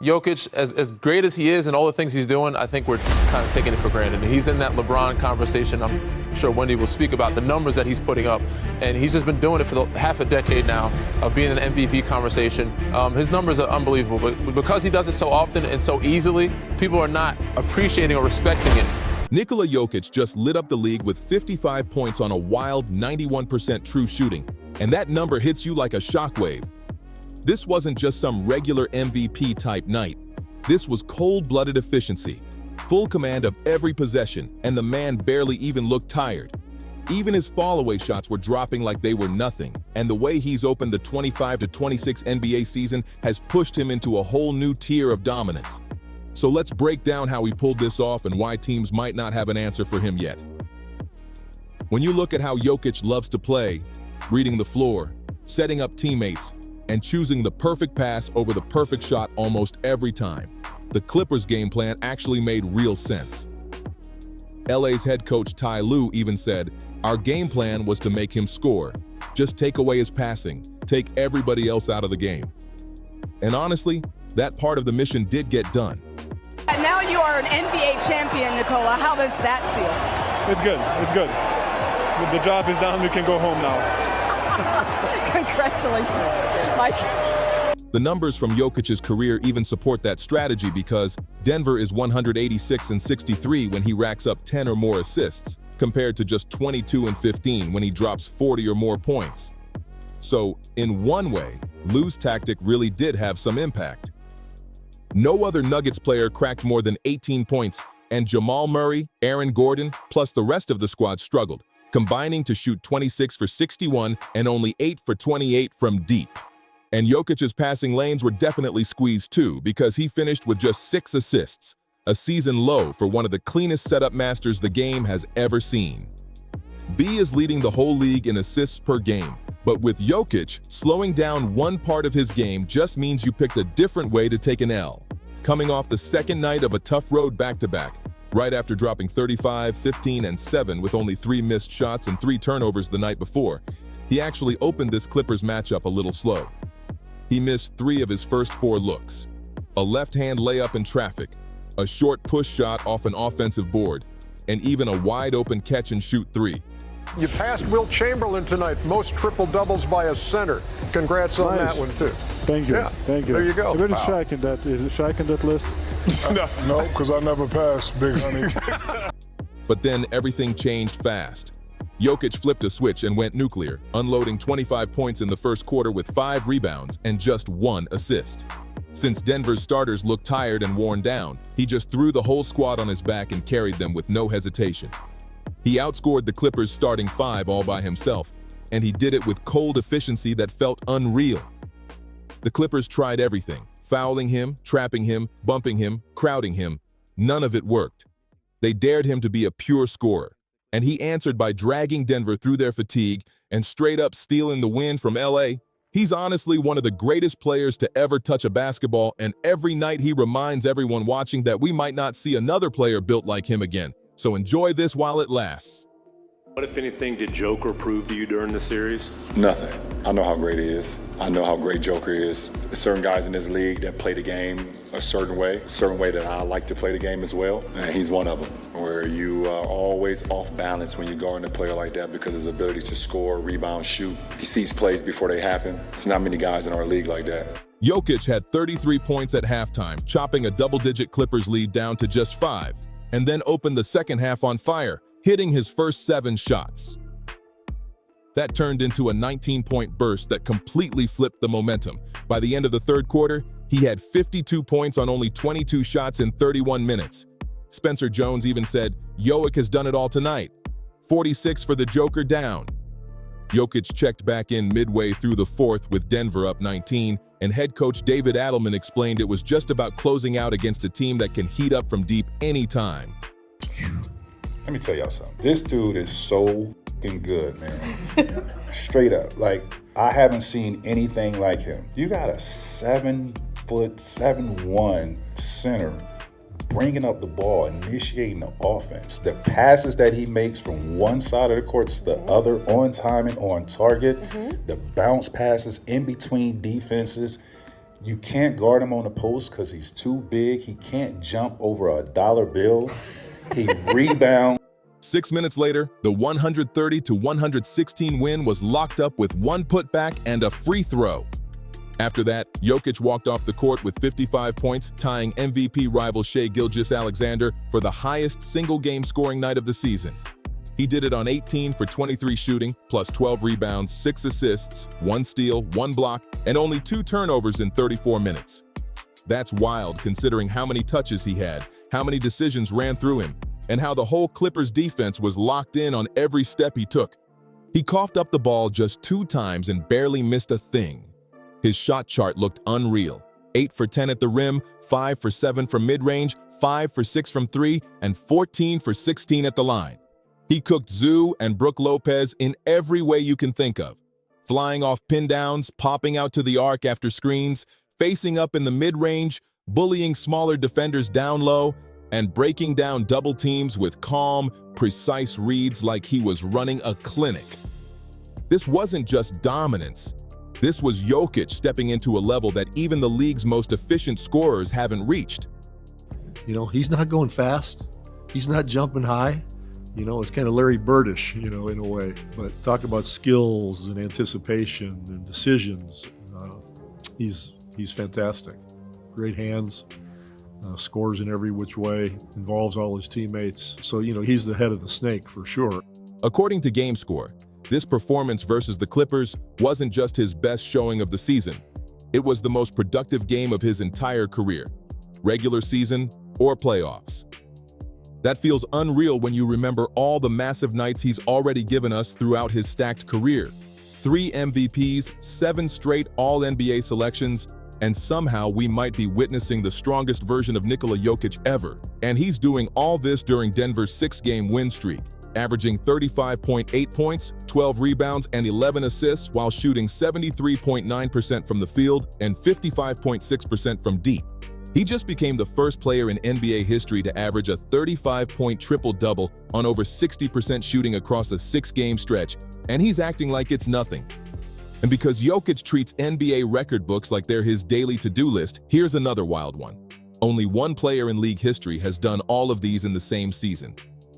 Jokic, as great as he is and all the things he's doing, I think we're kind of taking it for granted. And he's in that LeBron conversation. I'm sure Wendy will speak about the numbers that he's putting up. And he's just been doing it for half a decade now of being in an MVP conversation. His numbers are unbelievable. But because he does it so often and so easily, people are not appreciating or respecting it. Nikola Jokic just lit up the league with 55 points on a wild 91% true shooting. And that number hits you like a shockwave. This wasn't just some regular MVP-type night. This was cold-blooded efficiency, full command of every possession, and the man barely even looked tired. Even his fall-away shots were dropping like they were nothing, and the way he's opened the 25-26 NBA season has pushed him into a whole new tier of dominance. So let's break down how he pulled this off and why teams might not have an answer for him yet. When you look at how Jokic loves to play, reading the floor, setting up teammates, and choosing the perfect pass over the perfect shot almost every time, the Clippers' game plan actually made real sense. LA's head coach Ty Lue even said, "Our game plan was to make him score. Just take away his passing, take everybody else out of the game." And honestly, that part of the mission did get done. And now you are an NBA champion, Nikola. How does that feel? It's good. It's good. The job is done. We can go home now. Congratulations, Mike. The numbers from Jokic's career even support that strategy because Denver is 186-63 when he racks up 10 or more assists, compared to just 22-15 when he drops 40 or more points. So, in one way, Lue's tactic really did have some impact. No other Nuggets player cracked more than 18 points, and Jamal Murray, Aaron Gordon, plus the rest of the squad struggled, combining to shoot 26 for 61 and only 8 for 28 from deep. And Jokic's passing lanes were definitely squeezed too because he finished with just 6 assists, a season low for one of the cleanest setup masters the game has ever seen. B is leading the whole league in assists per game, but with Jokic, slowing down one part of his game just means you picked a different way to take an L. Coming off the second night of a tough road back-to-back, right after dropping 35, 15, and 7 with only 3 missed shots and 3 turnovers the night before, he actually opened this Clippers matchup a little slow. He missed 3 of his first 4 looks, a left-hand layup in traffic, a short push shot off an offensive board, and even a wide-open catch-and-shoot 3. You passed Wilt Chamberlain tonight, most triple-doubles by a center. Congrats on that one, too. Thank you. Yeah, Thank you. there you go. Where is Wow. Shaq in that? Is it Shaq in that list? No, because I never passed, big honey. But then everything changed fast. Jokic flipped a switch and went nuclear, unloading 25 points in the first quarter with 5 rebounds and just 1 assist. Since Denver's starters looked tired and worn down, he just threw the whole squad on his back and carried them with no hesitation. He outscored the Clippers' starting 5 all by himself, and he did it with cold efficiency that felt unreal. The Clippers tried everything, fouling him, trapping him, bumping him, crowding him. None of it worked. They dared him to be a pure scorer, and he answered by dragging Denver through their fatigue and straight up stealing the win from LA. He's honestly one of the greatest players to ever touch a basketball, and every night he reminds everyone watching that we might not see another player built like him again. So enjoy this while it lasts. What, if anything, did Joker prove to you during the series? Nothing. I know how great he is. I know how great Joker is. There's certain guys in this league that play the game a certain way that I like to play the game as well. And he's one of them, where you are always off balance when you guard a player like that because of his ability to score, rebound, shoot. He sees plays before they happen. There's not many guys in our league like that. Jokic had 33 points at halftime, chopping a double-digit Clippers lead down to just 5, and then opened the second half on fire, hitting his first 7 shots. That turned into a 19-point burst that completely flipped the momentum. By the end of the third quarter, he had 52 points on only 22 shots in 31 minutes. Spencer Jones even said, "Jokic has done it all tonight. 46 for the Joker down." Jokic checked back in midway through the fourth with Denver up 19, and head coach David Adelman explained it was just about closing out against a team that can heat up from deep anytime. Let me tell y'all something. This dude is so fucking good, man. Straight up. Like, I haven't seen anything like him. You got a 7'7" center bringing up the ball, initiating the offense. The passes that he makes from one side of the court to the other, on time and on target. The bounce passes in between defenses. You can't guard him on the post because he's too big. He can't jump over a dollar bill. He rebounds. 6 minutes later, the 130-116 win was locked up with one putback and a free throw. After that, Jokic walked off the court with 55 points, tying MVP rival Shai Gilgeous-Alexander for the highest single-game scoring night of the season. He did it on 18 for 23 shooting, plus 12 rebounds, 6 assists, 1 steal, 1 block, and only 2 turnovers in 34 minutes. That's wild considering how many touches he had, how many decisions ran through him, and how the whole Clippers defense was locked in on every step he took. He coughed up the ball just 2 times and barely missed a thing. His shot chart looked unreal. 8 for 10 at the rim, 5 for 7 from mid-range, 5 for 6 from 3, and 14 for 16 at the line. He cooked Zoo and Brook Lopez in every way you can think of. Flying off pin downs, popping out to the arc after screens, facing up in the mid-range, bullying smaller defenders down low, and breaking down double teams with calm, precise reads like he was running a clinic. This wasn't just dominance. This was Jokic stepping into a level that even the league's most efficient scorers haven't reached. You know, he's not going fast. He's not jumping high. You know, it's kind of Larry Birdish, you know, in a way. But talk about skills and anticipation and decisions. He's fantastic. Great hands. Scores in every which way, involves all his teammates. So, you know, he's the head of the snake for sure. According to GameScore, this performance versus the Clippers wasn't just his best showing of the season. It was the most productive game of his entire career, regular season or playoffs. That feels unreal when you remember all the massive nights he's already given us throughout his stacked career. 3 MVPs, 7 straight All-NBA selections, and somehow we might be witnessing the strongest version of Nikola Jokic ever. And he's doing all this during Denver's 6-game win streak, averaging 35.8 points, 12 rebounds, and 11 assists while shooting 73.9% from the field and 55.6% from deep. He just became the first player in NBA history to average a 35-point triple-double on over 60% shooting across a 6-game stretch, and he's acting like it's nothing. And because Jokic treats NBA record books like they're his daily to-do list, here's another wild one. Only one player in league history has done all of these in the same season.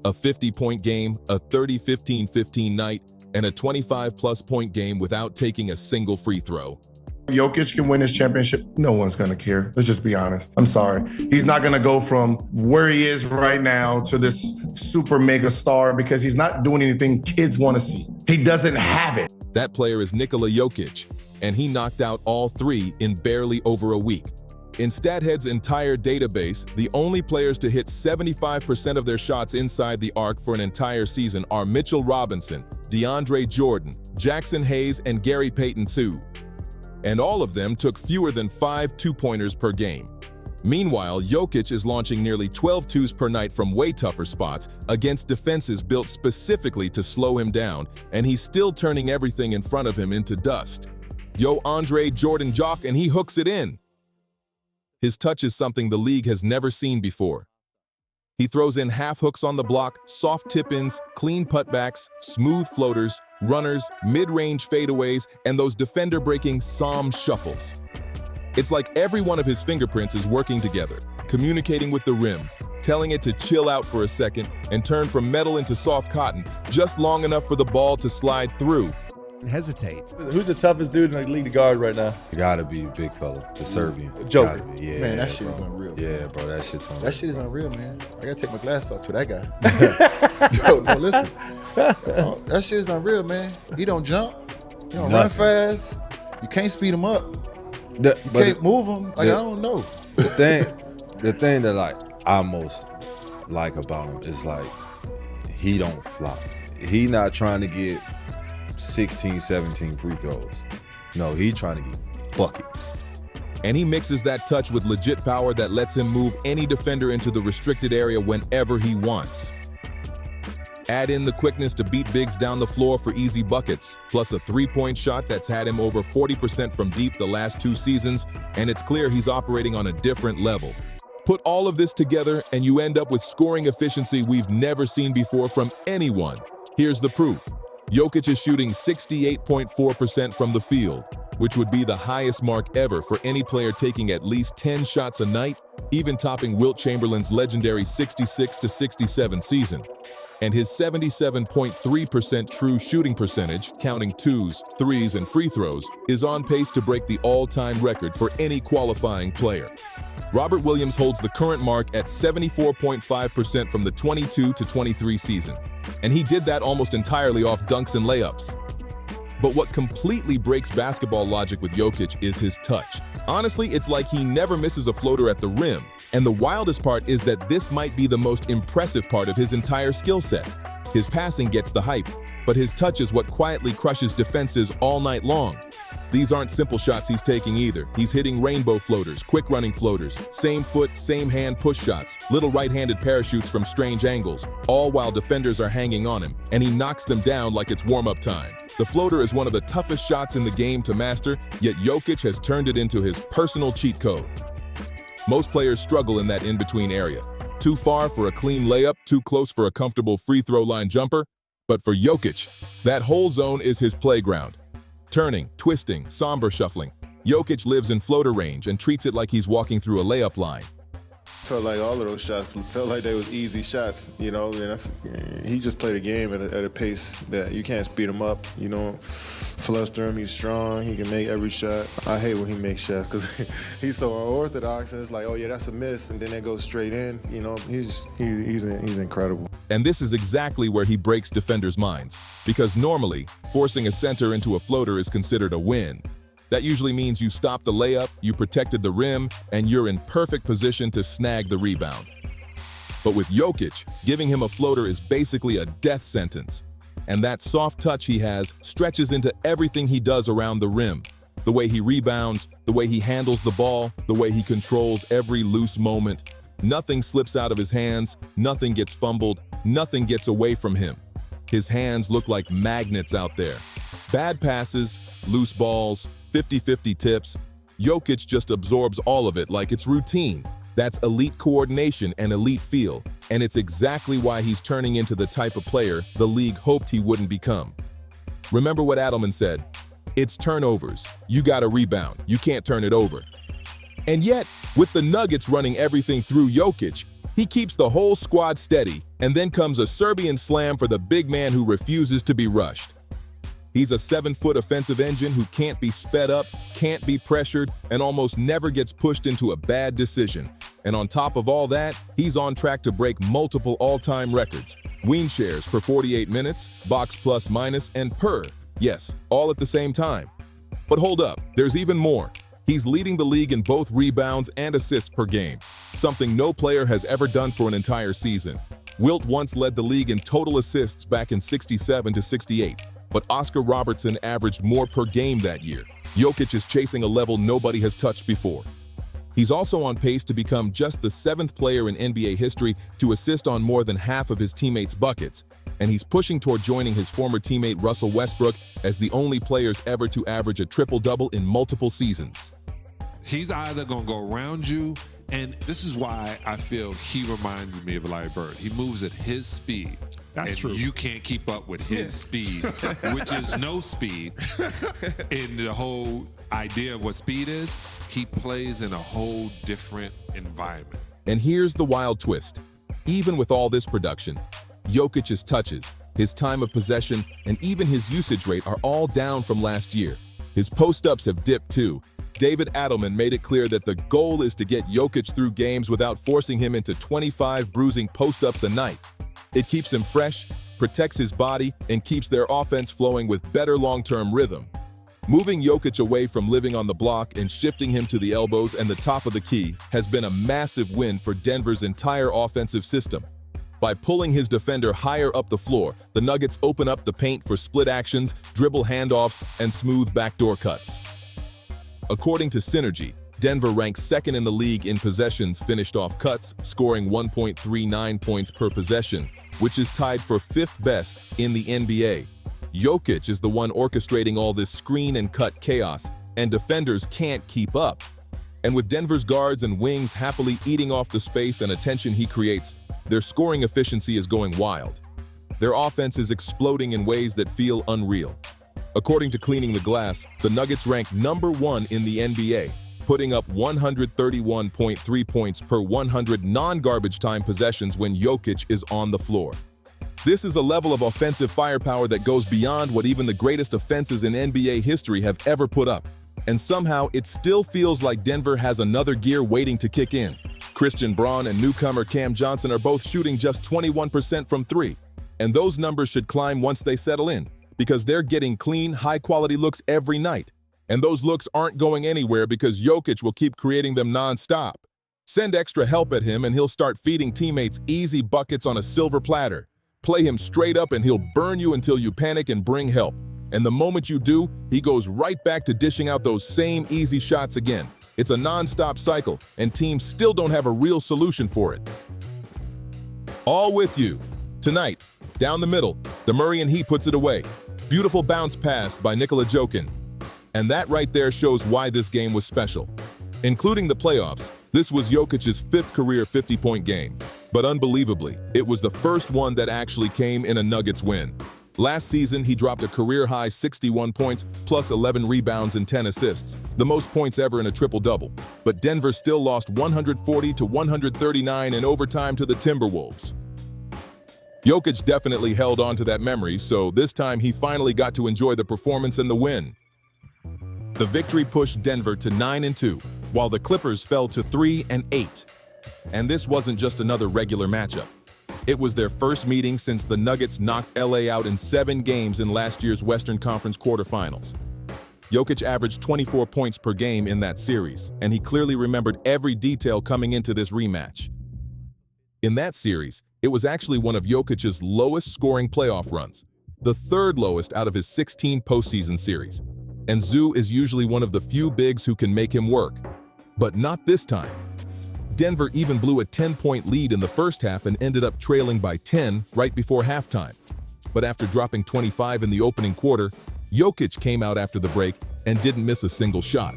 A 50-point game, a 30-15-15 night, and a 25-plus point game without taking a single free throw. Jokic can win his championship. No one's going to care. Let's just be honest. I'm sorry. He's not going to go from where he is right now to this super mega star because he's not doing anything kids want to see. He doesn't have it. That player is Nikola Jokic, and he knocked out all 3 in barely over a week. In StatHead's entire database, the only players to hit 75% of their shots inside the arc for an entire season are Mitchell Robinson, DeAndre Jordan, Jackson Hayes, and Gary Payton II. And all of them took fewer than 5 two-pointers per game. Meanwhile, Jokic is launching nearly 12 twos per night from way tougher spots against defenses built specifically to slow him down, and he's still turning everything in front of him into dust. Yo, Andre Jordan Jock, and he hooks it in. His touch is something the league has never seen before. He throws in half hooks on the block, soft tip-ins, clean putbacks, smooth floaters, runners, mid-range fadeaways, and those defender-breaking Psalm shuffles. It's like every one of his fingerprints is working together, communicating with the rim, telling it to chill out for a second and turn from metal into soft cotton, just long enough for the ball to slide through. Hesitate. Who's the toughest dude in the league to guard right now? You gotta be a big fella, the Serbian. Joker. Yeah, Man, that shit is unreal. Yeah, bro, that shit's unreal. That shit is unreal, man. I gotta take my glasses off to that guy. Yo, no, listen. That shit is unreal, man. He don't jump. He don't run fast. You can't speed him up. You can't move him. Like, I don't know. The thing that like I most like about him is like he don't flop. He not trying to get 16, 17 free throws. No, he trying to get buckets. And he mixes that touch with legit power that lets him move any defender into the restricted area whenever he wants. Add in the quickness to beat bigs down the floor for easy buckets, plus a 3-point shot that's had him over 40% from deep the last 2 seasons, and it's clear he's operating on a different level. Put all of this together and you end up with scoring efficiency we've never seen before from anyone. Here's the proof. Jokic is shooting 68.4% from the field, which would be the highest mark ever for any player taking at least 10 shots a night, even topping Wilt Chamberlain's legendary 66-67 season. And his 77.3% true shooting percentage, counting twos, threes, and free throws, is on pace to break the all-time record for any qualifying player. Robert Williams holds the current mark at 74.5% from the 22-23 season, and he did that almost entirely off dunks and layups. But what completely breaks basketball logic with Jokic is his touch. Honestly, it's like he never misses a floater at the rim. And the wildest part is that this might be the most impressive part of his entire skill set. His passing gets the hype, but his touch is what quietly crushes defenses all night long. These aren't simple shots he's taking either. He's hitting rainbow floaters, quick running floaters, same foot, same hand push shots, little right-handed parachutes from strange angles, all while defenders are hanging on him, and he knocks them down like it's warm-up time. The floater is one of the toughest shots in the game to master, yet Jokic has turned it into his personal cheat code. Most players struggle in that in-between area. Too far for a clean layup, too close for a comfortable free throw line jumper. But for Jokic, that whole zone is his playground. Turning, twisting, somber shuffling, Jokic lives in floater range and treats it like he's walking through a layup line. Felt like all of those shots felt like they was easy shots, you know. And he just played a game at a pace that you can't speed him up, you know. Fluster him, he's strong, he can make every shot. I hate when he makes shots because he's so unorthodox, and it's like, oh yeah, that's a miss, and then it goes straight in. You know, he's incredible. And this is exactly where he breaks defenders' minds, because normally, forcing a center into a floater is considered a win. That usually means you stopped the layup, you protected the rim, and you're in perfect position to snag the rebound. But with Jokic, giving him a floater is basically a death sentence. And that soft touch he has stretches into everything he does around the rim. The way he rebounds, the way he handles the ball, the way he controls every loose moment. Nothing slips out of his hands, nothing gets fumbled, nothing gets away from him. His hands look like magnets out there. Bad passes, loose balls, 50-50 tips. Jokic just absorbs all of it like it's routine. That's elite coordination and elite feel, and it's exactly why he's turning into the type of player the league hoped he wouldn't become. Remember what Adelman said, it's turnovers. You gotta rebound, you can't turn it over. And yet, with the Nuggets running everything through Jokic, he keeps the whole squad steady, and then comes a Serbian slam for the big man who refuses to be rushed. He's a 7-foot offensive engine who can't be sped up, can't be pressured, and almost never gets pushed into a bad decision. And on top of all that, he's on track to break multiple all-time records. Wing shares per 48 minutes, box plus minus, and per. Yes, all at the same time. But hold up, there's even more. He's leading the league in both rebounds and assists per game, something no player has ever done for an entire season. Wilt once led the league in total assists back in 67-68. But Oscar Robertson averaged more per game that year. Jokic is chasing a level nobody has touched before. He's also on pace to become just the 7th player in NBA history to assist on more than half of his teammates' buckets, and he's pushing toward joining his former teammate Russell Westbrook as the only players ever to average a triple-double in multiple seasons. He's either going to go around you, and this is why I feel he reminds me of Larry Bird. He moves at his speed. That's true. You can't keep up with his speed, which is no speed. In the whole idea of what speed is, he plays in a whole different environment. And here's the wild twist. Even with all this production, Jokic's touches, his time of possession, and even his usage rate are all down from last year. His post-ups have dipped too. David Adelman made it clear that the goal is to get Jokic through games without forcing him into 25 bruising post-ups a night. It keeps him fresh, protects his body, and keeps their offense flowing with better long-term rhythm. Moving Jokic away from living on the block and shifting him to the elbows and the top of the key has been a massive win for Denver's entire offensive system. By pulling his defender higher up the floor, the Nuggets open up the paint for split actions, dribble handoffs, and smooth backdoor cuts. According to Synergy, Denver ranks 2nd in the league in possessions finished off cuts, scoring 1.39 points per possession, which is tied for 5th best in the NBA. Jokic is the one orchestrating all this screen and cut chaos, and defenders can't keep up. And with Denver's guards and wings happily eating off the space and attention he creates, their scoring efficiency is going wild. Their offense is exploding in ways that feel unreal. According to Cleaning the Glass, the Nuggets rank #1 in the NBA, putting up 131.3 points per 100 non-garbage time possessions when Jokic is on the floor. This is a level of offensive firepower that goes beyond what even the greatest offenses in NBA history have ever put up. And somehow, it still feels like Denver has another gear waiting to kick in. Christian Braun and newcomer Cam Johnson are both shooting just 21% from three. And those numbers should climb once they settle in, because they're getting clean, high-quality looks every night. And those looks aren't going anywhere because Jokic will keep creating them non-stop. Send extra help at him and he'll start feeding teammates easy buckets on a silver platter. Play him straight up and he'll burn you until you panic and bring help. And the moment you do, he goes right back to dishing out those same easy shots again. It's a non-stop cycle, and teams still don't have a real solution for it. All with you. Tonight, down the middle, the Murrian Heat puts it away. Beautiful bounce pass by Nikola Jokic. And that right there shows why this game was special. Including the playoffs, this was Jokic's 5th career 50-point game. But unbelievably, it was the first one that actually came in a Nuggets win. Last season, he dropped a career-high 61 points, plus 11 rebounds and 10 assists, the most points ever in a triple-double. But Denver still lost 140-139 in overtime to the Timberwolves. Jokic definitely held on to that memory, so this time he finally got to enjoy the performance and the win. The victory pushed Denver to 9-2, while the Clippers fell to 3-8. And this wasn't just another regular matchup. It was their first meeting since the Nuggets knocked LA out in 7 games in last year's Western Conference quarterfinals. Jokic averaged 24 points per game in that series, and he clearly remembered every detail coming into this rematch. In that series, it was actually one of Jokic's lowest scoring playoff runs, the 3rd lowest out of his 16 postseason series. And Zoo is usually one of the few bigs who can make him work. But not this time. Denver even blew a 10-point lead in the first half and ended up trailing by 10 right before halftime. But after dropping 25 in the opening quarter, Jokic came out after the break and didn't miss a single shot.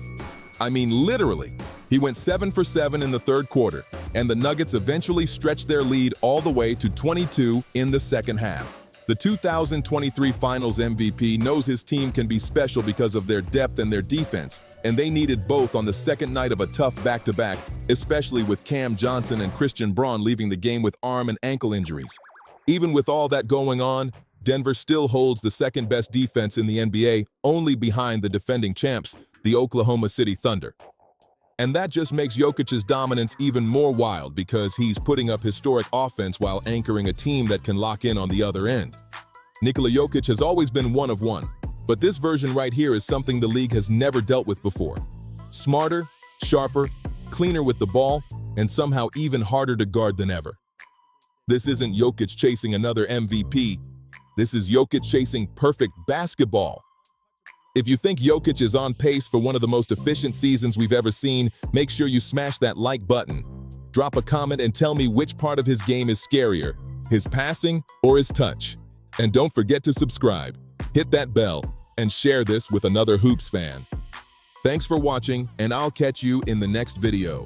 I mean, literally. He went 7 for 7 in the 3rd quarter, and the Nuggets eventually stretched their lead all the way to 22 in the second half. The 2023 Finals MVP knows his team can be special because of their depth and their defense, and they needed both on the second night of a tough back-to-back, especially with Cam Johnson and Christian Braun leaving the game with arm and ankle injuries. Even with all that going on, Denver still holds the 2nd-best defense in the NBA, only behind the defending champs, the Oklahoma City Thunder. And that just makes Jokic's dominance even more wild because he's putting up historic offense while anchoring a team that can lock in on the other end. Nikola Jokic has always been one of one, but this version right here is something the league has never dealt with before. Smarter, sharper, cleaner with the ball, and somehow even harder to guard than ever. This isn't Jokic chasing another MVP. This is Jokic chasing perfect basketball. If you think Jokic is on pace for one of the most efficient seasons we've ever seen, make sure you smash that like button. Drop a comment and tell me which part of his game is scarier, his passing or his touch. And don't forget to subscribe, hit that bell, and share this with another Hoops fan. Thanks for watching, and I'll catch you in the next video.